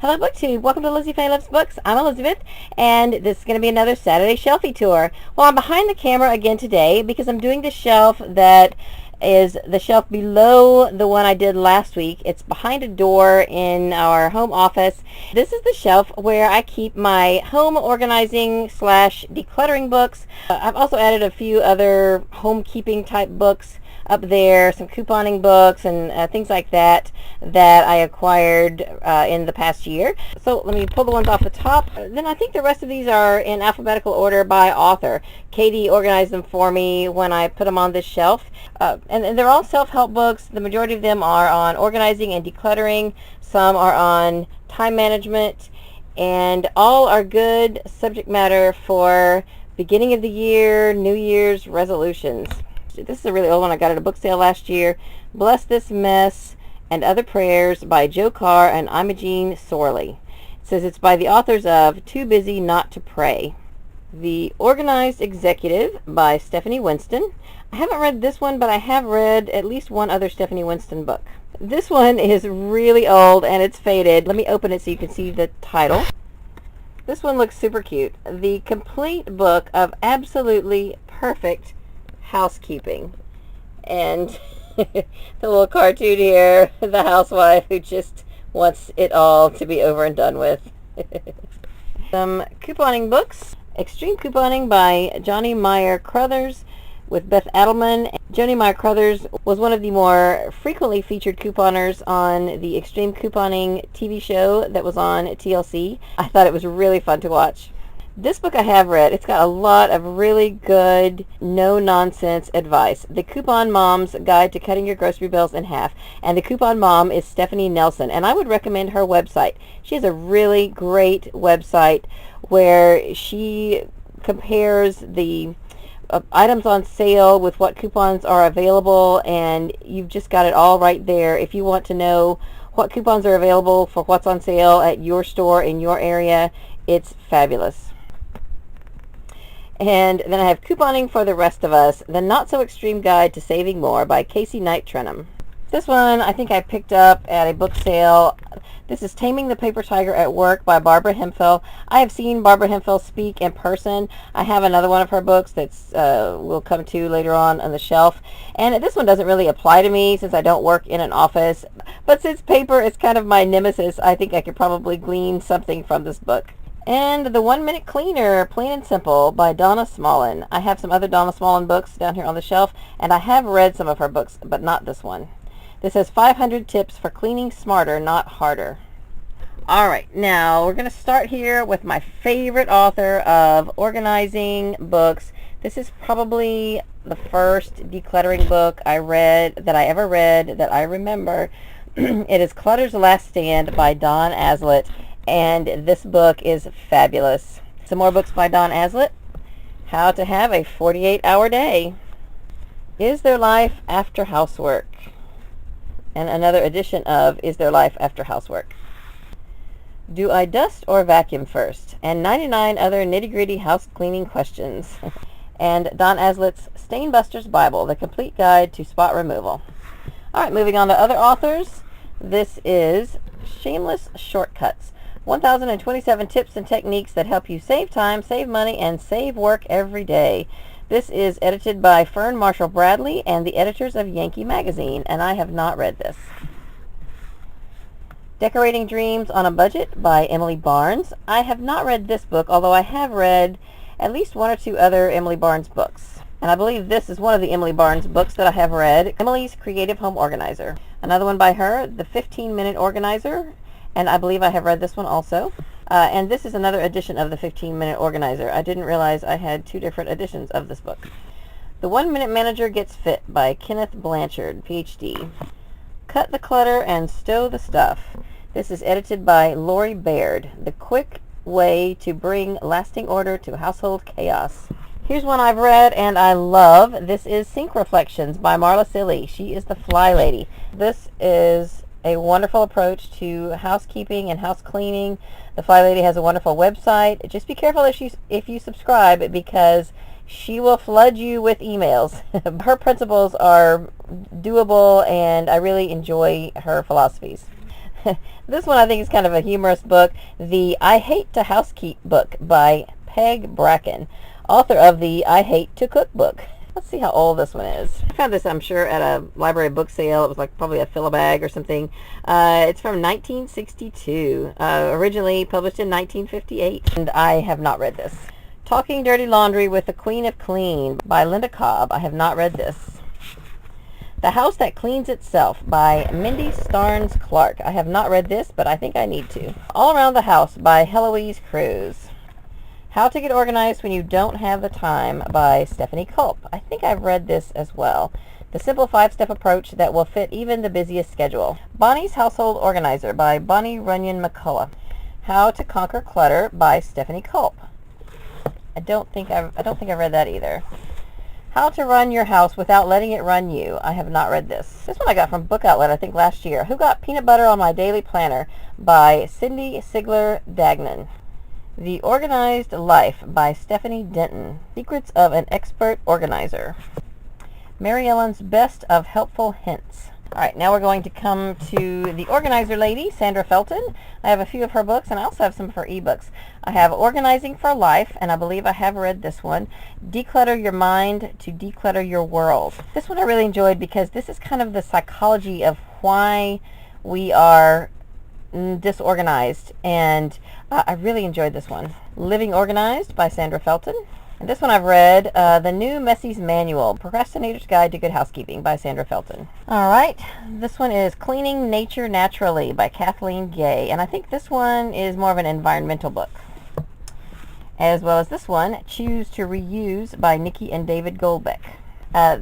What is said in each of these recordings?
Hello, BookTube. Welcome to Lizzie Faye Loves Books. I'm Elizabeth, and this is going to be another Saturday Shelfie tour. Well, I'm behind the camera again today because I'm doing the shelf that is the shelf below the one I did last week. It's behind a door in our home office. This is the shelf where I keep my home organizing / decluttering books. I've also added a few other homekeeping type books up there, some couponing books and things like that I acquired in the past year. So let me pull the ones off the top. Then I think the rest of these are in alphabetical order by author. Katie organized them for me when I put them on this shelf. And they're all self-help books. The majority of them are on organizing and decluttering. Some are on time management, and all are good subject matter for beginning of the year, New Year's resolutions. This is a really old one. I got at a book sale last year. Bless This Mess and Other Prayers by Joe Carr and Imogene Sorley. It says it's by the authors of Too Busy Not to Pray. The Organized Executive by Stephanie Winston. I haven't read this one, but I have read at least one other Stephanie Winston book. This one is really old and it's faded. Let me open it so you can see the title. This one looks super cute. The Complete Book of Absolutely Perfect Housekeeping. And the little cartoon here, the housewife who just wants it all to be over and done with. Some couponing books. Extreme Couponing by Johnny Meyer Crothers with Beth Adelman. Johnny Meyer Crothers was one of the more frequently featured couponers on the Extreme Couponing TV show that was on TLC. I thought it was really fun to watch. This book I have read. It's got a lot of really good, no-nonsense advice. The Coupon Mom's Guide to Cutting Your Grocery Bills in Half. And the Coupon Mom is Stephanie Nelson. And I would recommend her website. She has a really great website where she compares the items on sale with what coupons are available. And you've just got it all right there. If you want to know what coupons are available for what's on sale at your store in your area, it's fabulous. And then I have Couponing for the Rest of Us, The Not-So-Extreme Guide to Saving More by Casey Knight Trenum. This one I think I picked up at a book sale. This is Taming the Paper Tiger at Work by Barbara Hemphill. I have seen Barbara Hemphill speak in person. I have another one of her books that's we'll come to later on the shelf. And this one doesn't really apply to me since I don't work in an office. But since paper is kind of my nemesis, I think I could probably glean something from this book. And The 1 Minute Cleaner, Plain and Simple by Donna Smallin. I have some other Donna Smallin books down here on the shelf, and I have read some of her books, but not this one. This has 500 tips for cleaning smarter, not harder. All right, now we're going to start here with my favorite author of organizing books. This is probably the first decluttering book I ever read that I remember. It is Clutter's Last Stand by Don Aslett. And this book is fabulous. Some more books by Don Aslett. How to Have a 48-Hour Day. Is There Life After Housework? And another edition of Is There Life After Housework? Do I dust or vacuum first? And 99 other nitty-gritty house cleaning questions. And Don Aslett's Stainbuster's Bible, the complete guide to spot removal. All right, moving on to other authors. This is Shameless Shortcuts. 1,027 tips and techniques that help you save time, save money, and save work every day. This is edited by Fern Marshall Bradley and the editors of Yankee Magazine, and I have not read this. Decorating Dreams on a Budget by Emily Barnes. I have not read this book, although I have read at least one or two other Emily Barnes books. And I believe this is one of the Emily Barnes books that I have read, Emily's Creative Home Organizer. Another one by her, The 15-Minute Organizer. And I believe I have read this one also. And this is another edition of the 15-Minute Organizer. I didn't realize I had two different editions of this book. The 1 Minute Manager Gets Fit by Kenneth Blanchard, PhD. Cut the Clutter and Stow the Stuff. This is edited by Lori Baird. The quick way to bring lasting order to household chaos. Here's one I've read and I love. This is Sink Reflections by Marla Silly. She is the fly lady. This is a wonderful approach to housekeeping and house cleaning. The Fly Lady has a wonderful website. Just be careful if you subscribe, because she will flood you with emails. Her principles are doable, and I really enjoy her philosophies. This one I think is kind of a humorous book, the I Hate to Housekeep book by Peg Bracken, author of the I Hate to Cook book. Let's see how old this one is. I found this, I'm sure, at a library book sale. It was like probably a fill-a-bag or something. It's from 1962, originally published in 1958, and I have not read this. Talking Dirty Laundry with the Queen of Clean by Linda Cobb. I have not read this. The House That Cleans Itself by Mindy Starnes Clark. I have not read this, but I think I need to. All Around the House by Heloise Cruz. How to Get Organized When You Don't Have the Time by Stephanie Culp. I think I've read this as well. The Simple 5-Step Approach That Will Fit Even the Busiest Schedule. Bonnie's Household Organizer by Bonnie Runyon McCullough. How to Conquer Clutter by Stephanie Culp. I don't think I've read that either. How to Run Your House Without Letting It Run You. I have not read this. This one I got from Book Outlet, I think, last year. Who Got Peanut Butter on My Daily Planner by Cindy Sigler Dagnan. The Organized Life by Stephanie Denton. Secrets of an Expert Organizer. Mary Ellen's Best of Helpful Hints. All right, now we're going to come to the organizer lady, Sandra Felton. I have a few of her books, and I also have some of her ebooks. I have Organizing for Life, and I believe I have read this one. Declutter Your Mind to Declutter Your World. This one I really enjoyed because this is kind of the psychology of why we are disorganized, and I really enjoyed this one. Living Organized by Sandra Felton. And this one I've read, The New Messy's Manual, Procrastinator's Guide to Good Housekeeping by Sandra Felton. All right, this one is Cleaning Nature Naturally by Kathleen Gay, and I think this one is more of an environmental book. As well as this one, Choose to Reuse by Nikki and David Goldbeck.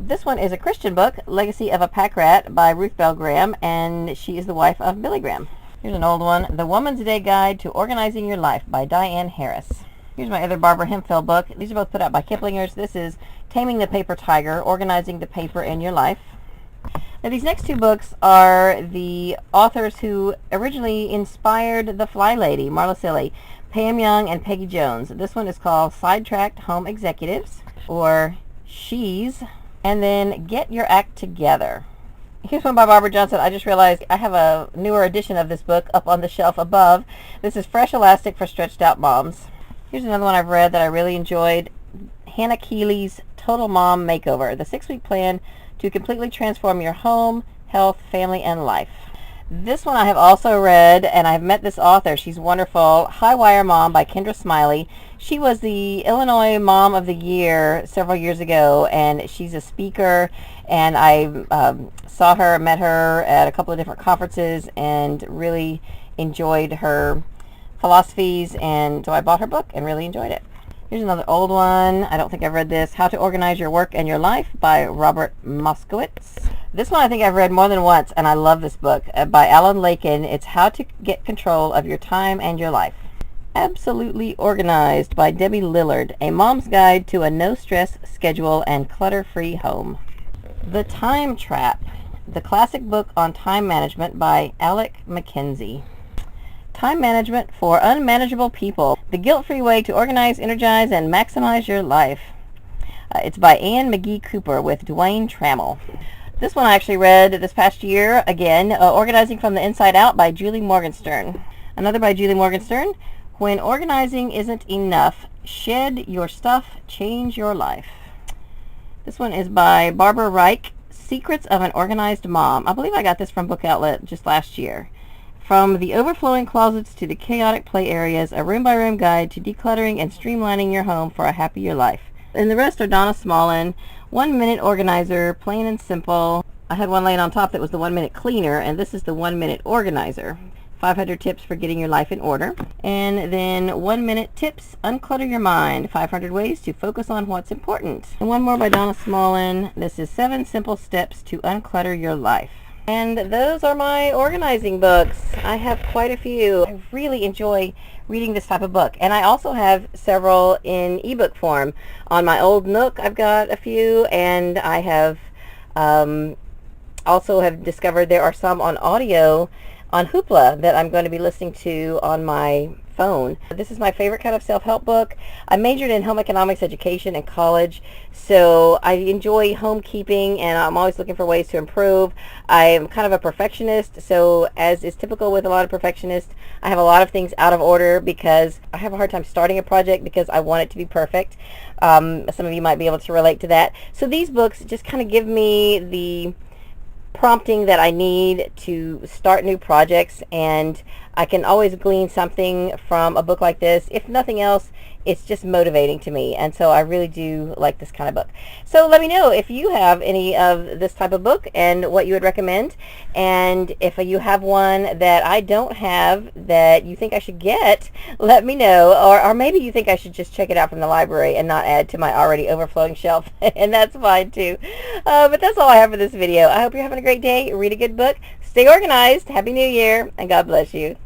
This one is a Christian book, Legacy of a Pack Rat by Ruth Bell Graham, and she is the wife of Billy Graham. Here's an old one, The Woman's Day Guide to Organizing Your Life by Diane Harris. Here's my other Barbara Hemphill book. These are both put out by Kiplinger's. This is Taming the Paper Tiger, Organizing the Paper in Your Life. Now, these next two books are the authors who originally inspired The Fly Lady, Marla Silly, Pam Young and Peggy Jones. This one is called Sidetracked Home Executives, or She's, and then Get Your Act Together. Here's one by Barbara Johnson. I just realized I have a newer edition of this book up on the shelf above. This is Fresh Elastic for Stretched Out Moms. Here's another one I've read that I really enjoyed. Hannah Keeley's Total Mom Makeover, the 6-week plan to completely transform your home, health, family, and life. This one I have also read, and I've met this author. She's wonderful. High Wire Mom by Kendra Smiley. She was the Illinois Mom of the Year several years ago, and she's a speaker, and I met her at a couple of different conferences and really enjoyed her philosophies, and so I bought her book and really enjoyed it. Here's another old one. I don't think I've read this. How to Organize Your Work and Your Life by Robert Moskowitz. This one I think I've read more than once, and I love this book by Alan Lakin. It's How to Get Control of Your Time and Your Life. Absolutely Organized by Debbie Lillard, a mom's guide to a no-stress schedule and clutter-free home. The Time Trap, the classic book on time management by Alec McKenzie. Time Management for Unmanageable People, the guilt-free way to organize, energize, and maximize your life. It's by Anne McGee Cooper with Dwayne Trammell. This one I actually read this past year, again, Organizing from the Inside Out by Julie Morgenstern. Another by Julie Morgenstern, When Organizing Isn't Enough, Shed Your Stuff, Change Your Life. This one is by Barbara Reich, Secrets of an Organized Mom. I believe I got this from Book Outlet just last year. From the overflowing closets to the chaotic play areas, a room-by-room guide to decluttering and streamlining your home for a happier life. And the rest are Donna Smallin, 1 Minute Organizer, plain and simple. I had one laying on top that was the 1 Minute Cleaner, and this is the 1 Minute Organizer. 500 tips for getting your life in order. And then 1 Minute Tips, Unclutter Your Mind, 500 ways to focus on what's important. And one more by Donna Smallin. This is 7 Simple Steps to Unclutter Your Life. And those are my organizing books. I have quite a few. I really enjoy reading this type of book. And I also have several in ebook form. On my old Nook, I've got a few, and I have also have discovered there are some on audio on Hoopla that I'm going to be listening to on my phone. This is my favorite kind of self-help book. I majored in home economics education in college, so I enjoy homekeeping, and I'm always looking for ways to improve. I am kind of a perfectionist, so as is typical with a lot of perfectionists, I have a lot of things out of order because I have a hard time starting a project because I want it to be perfect. Some of you might be able to relate to that. So these books just kind of give me the prompting that I need to start new projects, and I can always glean something from a book like this. If nothing else, it's just motivating to me, and so I really do like this kind of book. So let me know if you have any of this type of book and what you would recommend, and if you have one that I don't have that you think I should get, let me know, or maybe you think I should just check it out from the library and not add to my already overflowing shelf, and that's fine too. But that's all I have for this video. I hope you're having a great day. Read a good book, stay organized, Happy New Year, and God bless you.